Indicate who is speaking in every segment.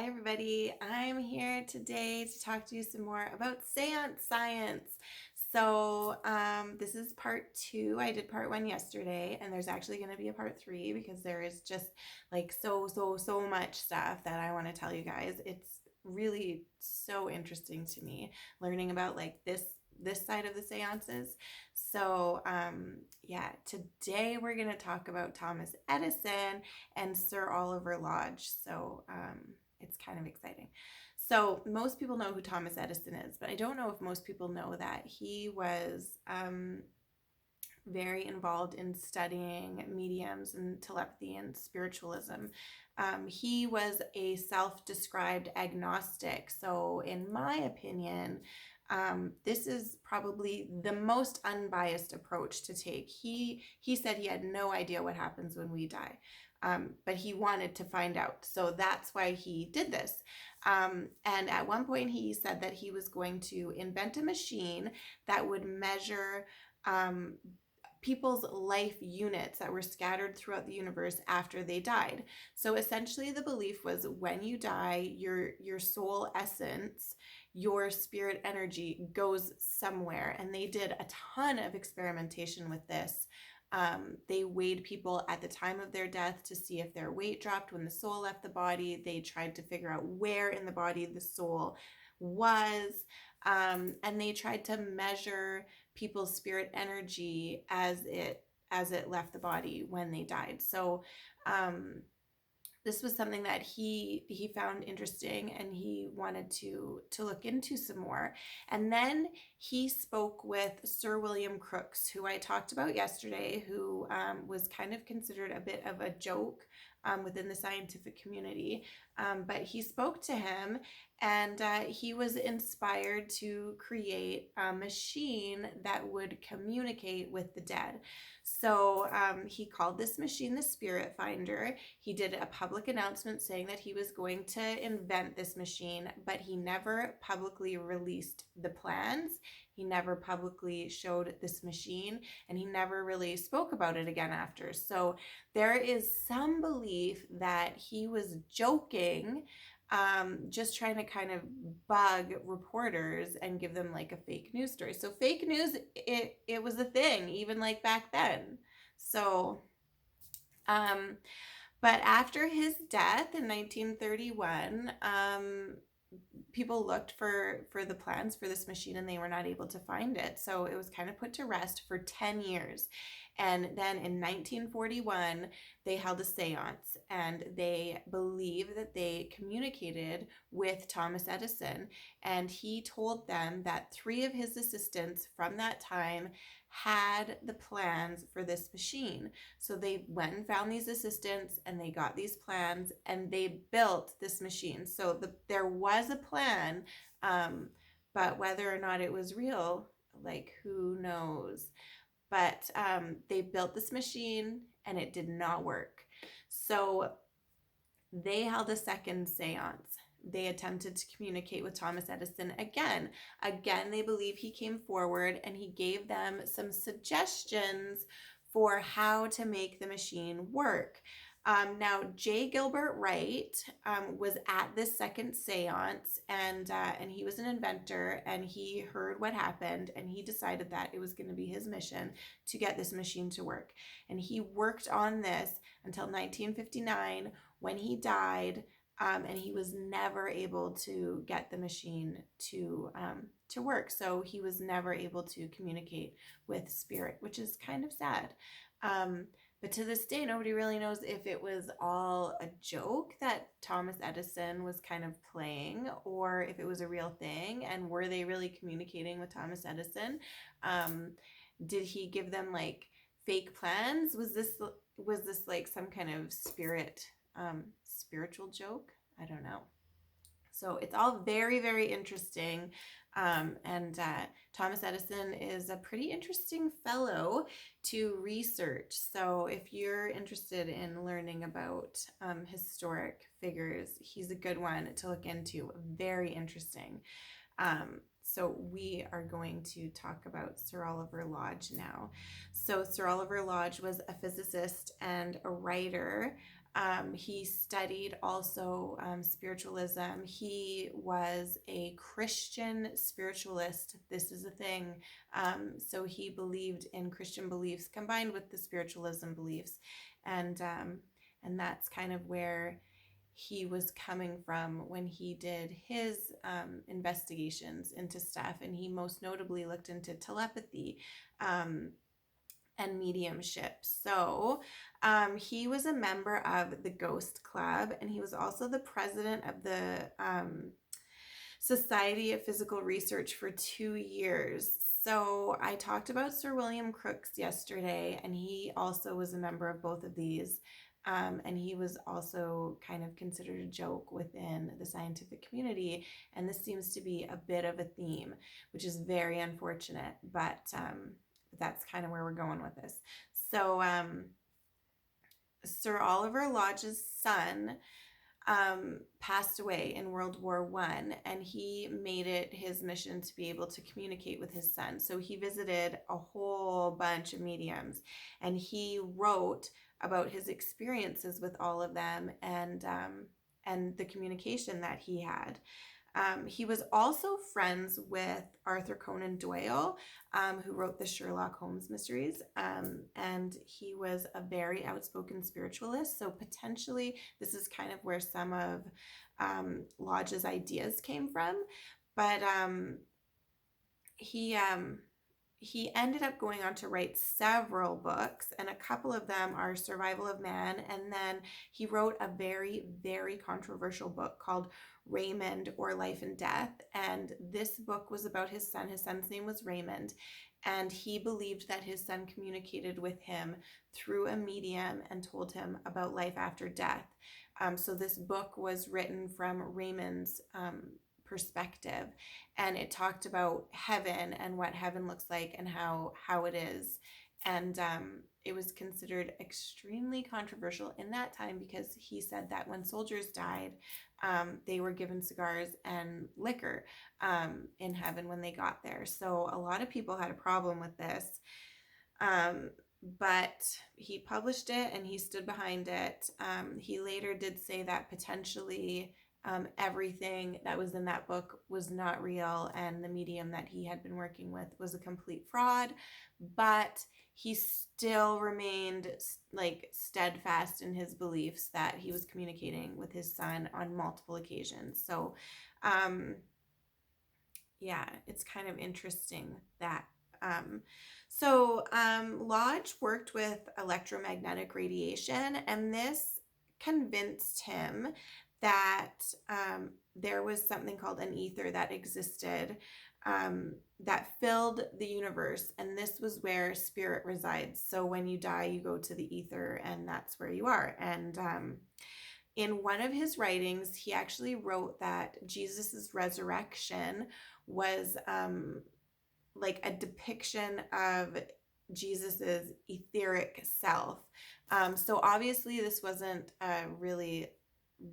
Speaker 1: Hi everybody, I'm here today to talk to you some more about seance science. This is part 2. I did part 1 yesterday, and there's actually going to be a part 3 because there is just like so much stuff that I want to tell you guys. It's really so interesting to me learning about like this side of the seances. Today we're going to talk about Thomas Edison and Sir Oliver Lodge. It's kind of exciting. So most people know who Thomas Edison is, but I don't know if most people know that he was very involved in studying mediums and telepathy and spiritualism. He was a self-described agnostic. So in my opinion, this is probably the most unbiased approach to take. He said he had no idea what happens when we die, but he wanted to find out. So that's why he did this. And at one point he said that he was going to invent a machine that would measure people's life units that were scattered throughout the universe after they died. So essentially the belief was when you die, your soul essence, your spirit energy goes somewhere. And they did a ton of experimentation with this. They weighed people at the time of their death to see if their weight dropped when the soul left the body. They tried to figure out where in the body the soul was. And they tried to measure people's spirit energy as it left the body when they died. This was something that he found interesting, and he wanted to look into some more. And then he spoke with Sir William Crookes, who I talked about yesterday, who was kind of considered a bit of a joke within the scientific community. But he spoke to him, and he was inspired to create a machine that would communicate with the dead. So he called this machine the Spirit Finder. He did a public announcement saying that he was going to invent this machine, but he never publicly released the plans. He never publicly showed this machine, and he never really spoke about it again after. So there is some belief that he was joking, just trying to kind of bug reporters and give them like a fake news story. So fake news, it was a thing even like back then. So but after his death in 1931, people looked for the plans for this machine, and they were not able to find it. So it was kind of put to rest for 10 years. And then in 1941, they held a seance, and they believe that they communicated with Thomas Edison. And he told them that 3 of his assistants from that time had the plans for this machine. So they went and found these assistants, and they got these plans, and they built this machine. So there was a plan, but whether or not it was real, like, who knows? But they built this machine, and it did not work. So they held a second seance. They attempted to communicate with Thomas Edison again. Again, they believe he came forward, and he gave them some suggestions for how to make the machine work. Now, J. Gilbert Wright was at this second seance, and he was an inventor, and he heard what happened, and he decided that it was going to be his mission to get this machine to work. And he worked on this until 1959, when he died, and he was never able to get the machine to work. So he was never able to communicate with spirit, which is kind of sad. But to this day, nobody really knows if it was all a joke that Thomas Edison was kind of playing, or if it was a real thing, and were they really communicating with Thomas Edison? Did he give them like fake plans? Was this like some kind of spiritual joke? I don't know. So it's all very, very interesting. Thomas Edison is a pretty interesting fellow to research. So if you're interested in learning about historic figures, he's a good one to look into. Very interesting. So we are going to talk about Sir Oliver Lodge now. So Sir Oliver Lodge was a physicist and a writer. He studied also spiritualism. He was a Christian spiritualist. This is a thing. So he believed in Christian beliefs combined with the spiritualism beliefs, and um, and that's kind of where he was coming from when he did his investigations into stuff. And he most notably looked into telepathy. And mediumship. So he was a member of the Ghost Club, and he was also the president of the Society of Physical Research for 2 years. So I talked about Sir William Crookes yesterday, and he also was a member of both of these. And he was also kind of considered a joke within the scientific community. And this seems to be a bit of a theme, which is very unfortunate, but that's kind of where we're going with this. So Sir Oliver Lodge's son passed away in World War One, and he made it his mission to be able to communicate with his son. So he visited a whole bunch of mediums, and he wrote about his experiences with all of them, and the communication that he had. He was also friends with Arthur Conan Doyle, who wrote the Sherlock Holmes mysteries, and he was a very outspoken spiritualist. So potentially this is kind of where some of Lodge's ideas came from. But he ended up going on to write several books, and a couple of them are Survival of Man, and then he wrote a very, very controversial book called Raymond, or Life and Death. And this book was about his son. His son's name was Raymond, and he believed that his son communicated with him through a medium and told him about life after death. So this book was written from Raymond's perspective, and it talked about heaven and what heaven looks like and how it is. And it was considered extremely controversial in that time because he said that when soldiers died, they were given cigars and liquor in heaven when they got there. So a lot of people had a problem with this. But he published it and he stood behind it. He later did say that potentially everything that was in that book was not real, and the medium that he had been working with was a complete fraud. But he still remained like steadfast in his beliefs that he was communicating with his son on multiple occasions. So yeah, it's kind of interesting that Lodge worked with electromagnetic radiation, and this convinced him that there was something called an ether that existed, that filled the universe, and this was where spirit resides. So when you die, you go to the ether, and that's where you are. And in one of his writings, he actually wrote that Jesus's resurrection was like a depiction of Jesus's etheric self. So obviously this wasn't a really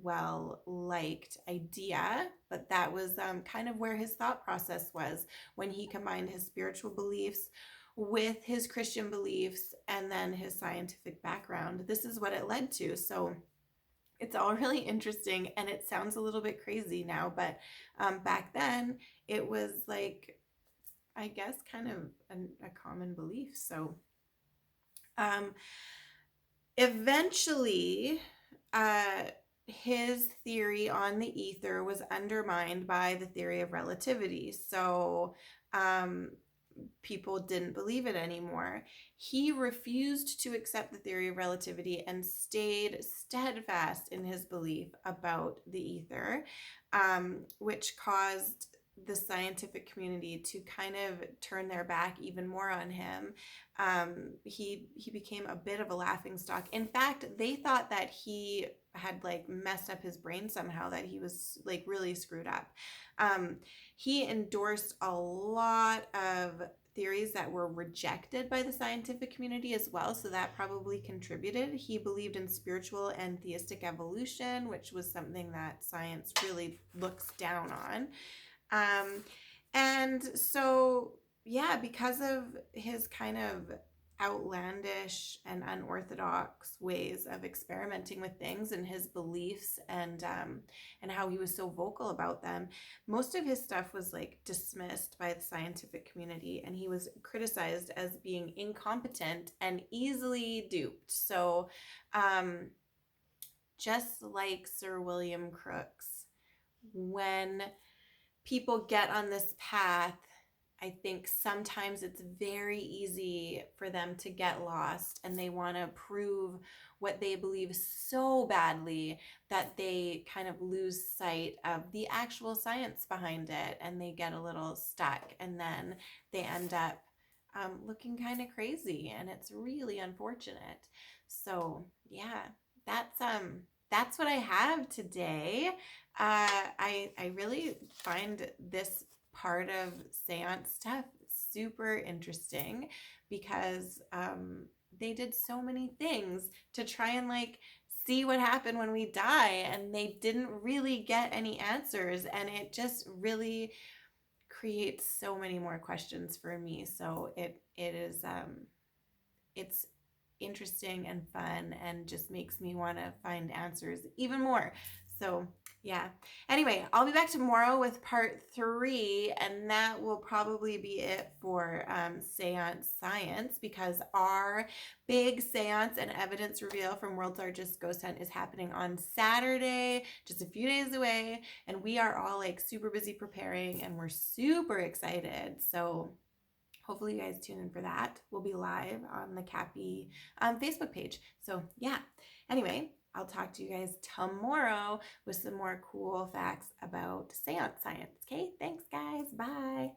Speaker 1: well liked idea, but that was kind of where his thought process was when he combined his spiritual beliefs with his Christian beliefs and then his scientific background. This is what it led to. So it's all really interesting, and it sounds a little bit crazy now, but back then it was like, I guess, kind of a common belief. So eventually his theory on the ether was undermined by the theory of relativity. So people didn't believe it anymore. He refused to accept the theory of relativity and stayed steadfast in his belief about the ether, which caused the scientific community to kind of turn their back even more on him. He became a bit of a laughingstock. In fact, they thought that he had like messed up his brain somehow, that he was like really screwed up. He endorsed a lot of theories that were rejected by the scientific community as well, so that probably contributed. He believed in spiritual and theistic evolution, which was something that science really looks down on. And so, yeah, because of his kind of outlandish and unorthodox ways of experimenting with things and his beliefs, and how he was so vocal about them. Most of his stuff was like dismissed by the scientific community, and he was criticized as being incompetent and easily duped. So just like Sir William Crookes, when people get on this path, I think sometimes it's very easy for them to get lost, and they want to prove what they believe so badly that they kind of lose sight of the actual science behind it, and they get a little stuck, and then they end up looking kind of crazy, and it's really unfortunate. So yeah, that's what I have today. I really find this part of seance stuff super interesting, because they did so many things to try and like see what happened when we die, and they didn't really get any answers, and it just really creates so many more questions for me. So it's interesting and fun, and just makes me want to find answers even more. So yeah, anyway, I'll be back tomorrow with part 3, and that will probably be it for seance science, because our big seance and evidence reveal from World's Largest Ghost Hunt is happening on Saturday, just a few days away, and we are all like super busy preparing, and we're super excited. So hopefully you guys tune in for that. We'll be live on the Cappy Facebook page. So yeah, anyway, I'll talk to you guys tomorrow with some more cool facts about seance science. Okay, thanks guys. Bye.